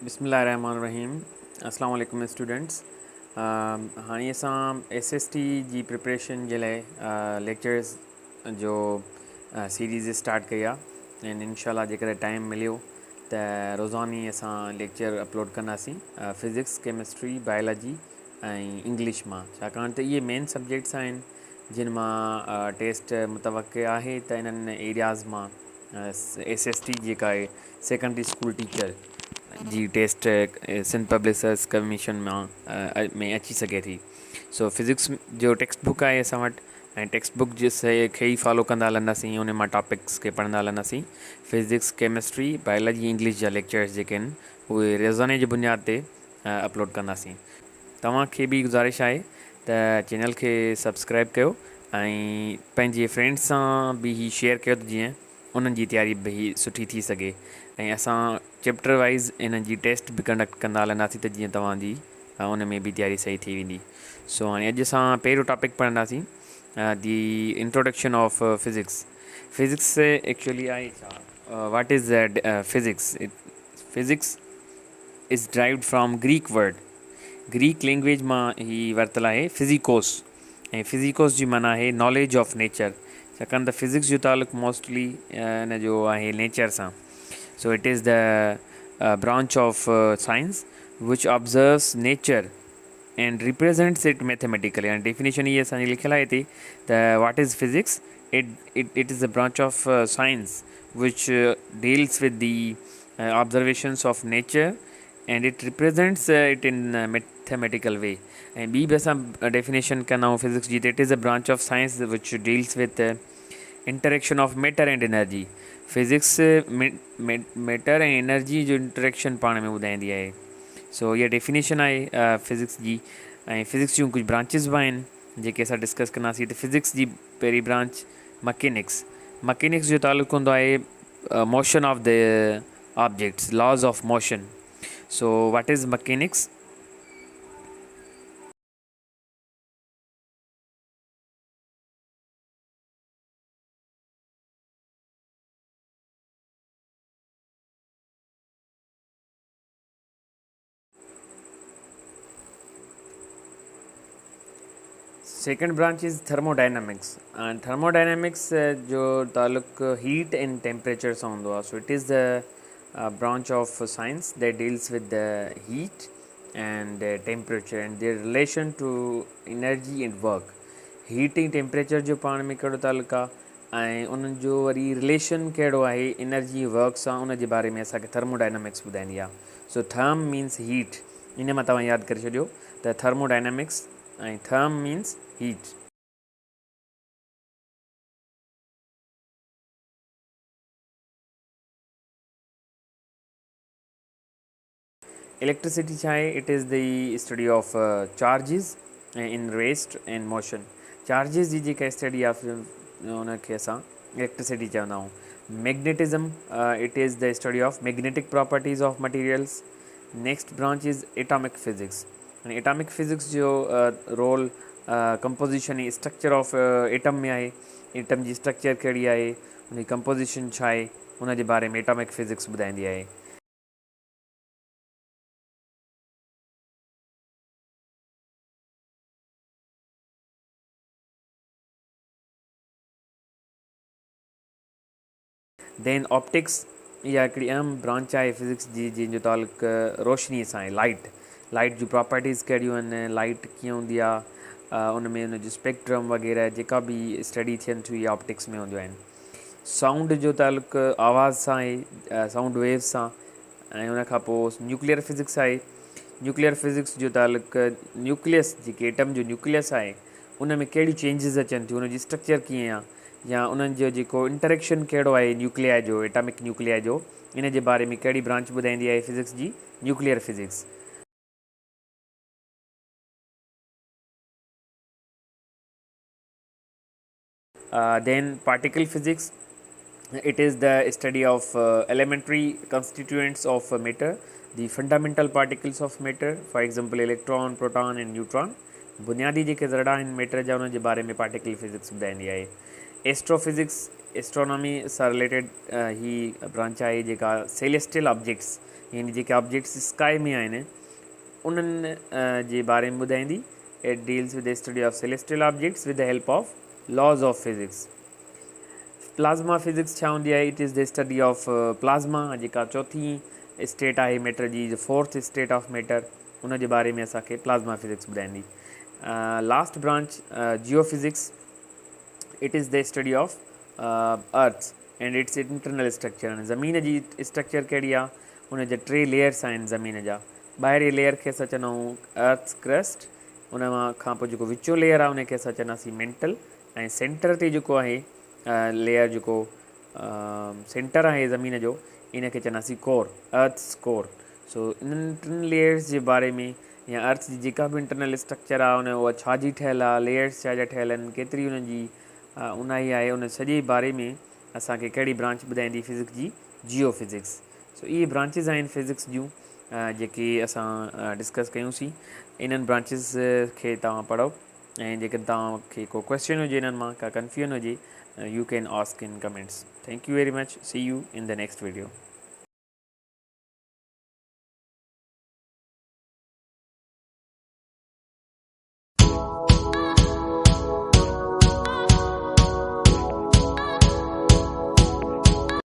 बिस्मिल्लाहिर्रहमानिर्रहीम। अस्सलाम वालेकुम स्टूडेंट्स। हाणे असां SST जी प्रिपरेशन जे लाइ लेक्चर्स जो सीरीज़ स्टार्ट कई आहे ऐं इंशाल्लाह जेकॾहिं टाइम मिलियो त रोज़ानी असां लेक्चर अपलोड कंदासीं फिज़िक्स, केमिस्ट्री, बायोलॉजी ऐं इंग्लिश मां, छाकाणि त इहे मेन सब्जेक्ट्स आहिनि जिन मां टेस्ट मुतवक़े आहे त इन्हनि एरियाज़ मां SST जेका आहे सेकेंडरी स्कूल टीचर जी test Sindh public service commission में अची सघे थी। सो फिज़िक्स जो टेक्स्ट बुक आहे असां वटि ऐं टेक्स्ट बुक खे ई फॉलो कंदा हलंदासीं, उन मां टॉपिक्स खे पढ़ंदा हलंदासीं। फिज़िक्स, केमिस्ट्री, बायोलॉजी, इंग्लिश जा लेक्चर्स जेके आहिनि उहे रोज़ाने जी बुनियाद ते अपलोड कंदासीं। तव्हांखे बि गुज़ारिश आहे त चैनल खे सब्सक्राइब कयो ऐं पंहिंजे फ्रेंड्स सां बि ही शेयर कयो त जीअं उन्हनि जी तयारी बि सुठी थी सघे ऐं असां चैप्टर वाइज़ इन जी टेस्ट बि कंडक्ट कंदा हलंदासीं त जीअं तव्हांजी उन में बि तयारी सही थी वेंदी। सो हाणे अॼु असां पहिरियों टॉपिक पढ़ंदासीं the introduction of physics. Physics actually आहे छा, what is physics? Physics is derived from Greek word, Greek language मां ही वरितल आहे फिज़िकोस, ऐं फिज़िकोस जी माना आहे नॉलेज ऑफ नेचर, छाकाणि त फिज़िक्स जो तालुक़ु मोस्टली इन जो आहे नेचर सां। So it is the branch of science which observes nature and represents it mathematically. And definition ये असांजी लिखियल आहे हिते त what is physics? It is a branch of science which deals with the observations of nature and it represents it in a mathematical way. And ॿी बि असां definition कंदा आहियूं फिज़िक्स जी, it is a branch of science which deals with interaction of matter and energy. Physics matter ऐं energy जो interaction पाण में ॿुधाईंदी आहे। सो इहा डेफिनेशन आहे फिज़िक्स जी। ऐं फिज़िक्स जूं कुझु ब्रांचिस बि आहिनि जेके असां डिस्कस कंदासीं। त फिज़िक्स जी पहिरीं ब्रांच मकेनिक्स जो तालुक़ु हूंदो आहे motion of the objects, laws of motion. So what is mechanics? Second branch is thermodynamics and thermodynamics जो ताल्लुक़ु हीट एंड टेम्परेचर सां हूंदो आहे। So it is the branch of science that deals with the heat and temperature and their relation to energy and work. Heat ऐं temperature जो पाण में कहिड़ो तालुक़ु आहे ऐं उन्हनि जो वरी रिलेशन कहिड़ो आहे एनर्जी वर्क सां, उन जे बारे में असांखे थर्मोडायनामिक्स ॿुधाईंदी आहे। सो थर्म मीन्स हीट, इन मां तव्हां यादि करे छॾियो त थर्मोडायनामिक्स ऐं थर्म मीन्स हीट। इलेक्ट्रिसिटी छा आहे? It is the study of charges in rest and motion. Charges जी जेका स्टडी आहे उनखे असां इलेक्ट्रिसिटी चवंदा आहियूं। Magnetism, it is the study of magnetic properties of materials. Next branch is atomic physics. Atomic physics जो रोल कंपोजिशन ऐं structure of atom में आहे। एटम जी स्ट्रक्चर कहिड़ी आहे, उन जी कंपोजिशन छा आहे, उन जे बारे में एटॉमिक फिज़िक्स ॿुधाईंदी आहे। देन ऑप्टिक्स, इहा हिकिड़ी अहम ब्रांच आहे फिज़िक्स जी जंहिंजो तालुक़ु रोशनी सां आहे। लाइट जूं प्रॉपर्टीज़ कहिड़ियूं आहिनि, लाइट कीअं हूंदी आहे, उन में उन जो स्पेक्ट्रम वग़ैरह जेका बि स्टडी थियनि थियूं इहा ऑप्टिक्स में हूंदियूं आहिनि। साउंड जो तालुक़ु आवाज़ सां आहे, साउंड वेव्स सां। ऐं उन खां पोइ न्यूक्लियर फिज़िक्स आहे। न्यूक्लियर फिज़िक्स जो तालुक़ु न्यूक्लियस, जेके एटम जो न्यूक्लियस आहे उन में कहिड़ियूं चेंजिस अचनि थियूं, उन जी स्ट्रक्चर कीअं आहे, या उन्हनि जो जेको इंटरेक्शन कहिड़ो आहे न्यूक्लियाई जो, एटॉमिक न्यूक्लियाई जो, इन जे बारे में कहिड़ी ब्रांच ॿुधाईंदी आहे फिज़िक्स जी? Nuclear physics. Then particle physics, it is the study of elementary constituents of matter, the fundamental particles of matter, for example electron, proton and neutron। बुनियादी जेके ज़रड़ा आहिनि मैटर जा, उन जे बारे में पार्टिकल फिज़िक्स ॿुधाईंदी आहे। एस्ट्रोफिज़िक्स, एस्ट्रोनॉमी सां रिलेटेड ही ब्रांच आहे जेका सेलेस्टियल ऑब्जेक्ट्स यानी जेके ऑब्जेक्ट्स स्काई में आहिनि उन्हनि जे बारे में ॿुधाईंदी. It deals with the study of celestial objects with the help of laws of physics. Plasma physics छा हूंदी आहे? It is the study of plasma, जेका चौथी स्टेट आहे मैटर जी, फोर्थ स्टेट ऑफ मैटर, उन जे बारे में असांखे प्लाज़्मा फिज़िक्स ॿुधाईंदी. Last branch geophysics. It is the study of earth and its internal structure. ज़मीन जी स्ट्रक्चर कहिड़ी आहे? उन जा 3 लेयर्स आहिनि ज़मीन जा. ॿाहिरीं लेयर खे असां चवंदा आहियूं अर्थ क्रस्ट, उन खां पोइ जेको विचो लेयर आहे उनखे असां चवंदासीं मेंटल, ऐं सेंटर ते जेको आहे लेयर, जेको सेंटर आहे ज़मीन जो, इन खे चवंदासीं कोर, अर्थ्स कोर. सो इन्हनि 3 लेयर्स जे बारे में, या अर्थ जी जेका बि इंटरनल स्ट्रक्चर आहे उन उहा छा जी ठहियलु आहे, लेयर्स छा जा ठहियलु आहिनि, केतिरी उन्हनि जी उनाई आहे, उन सॼे बारे में असांखे कहिड़ी ब्रांच ॿुधाईंदी फिज़िक्स जी? जियो फिज़िक्स. सो इहे ब्रांचिस आहिनि फिज़िक्स जूं जेके असां डिस्कस कयूंसीं. इन्हनि ब्रांचिस खे तव्हां पढ़ो, ऐं जेकर तव्हांखे को क्वेश्चन हुजे इन्हनि मां, का कंफ्यूजन हुजे, you can ask in comments. Thank you very much. See you in the next video.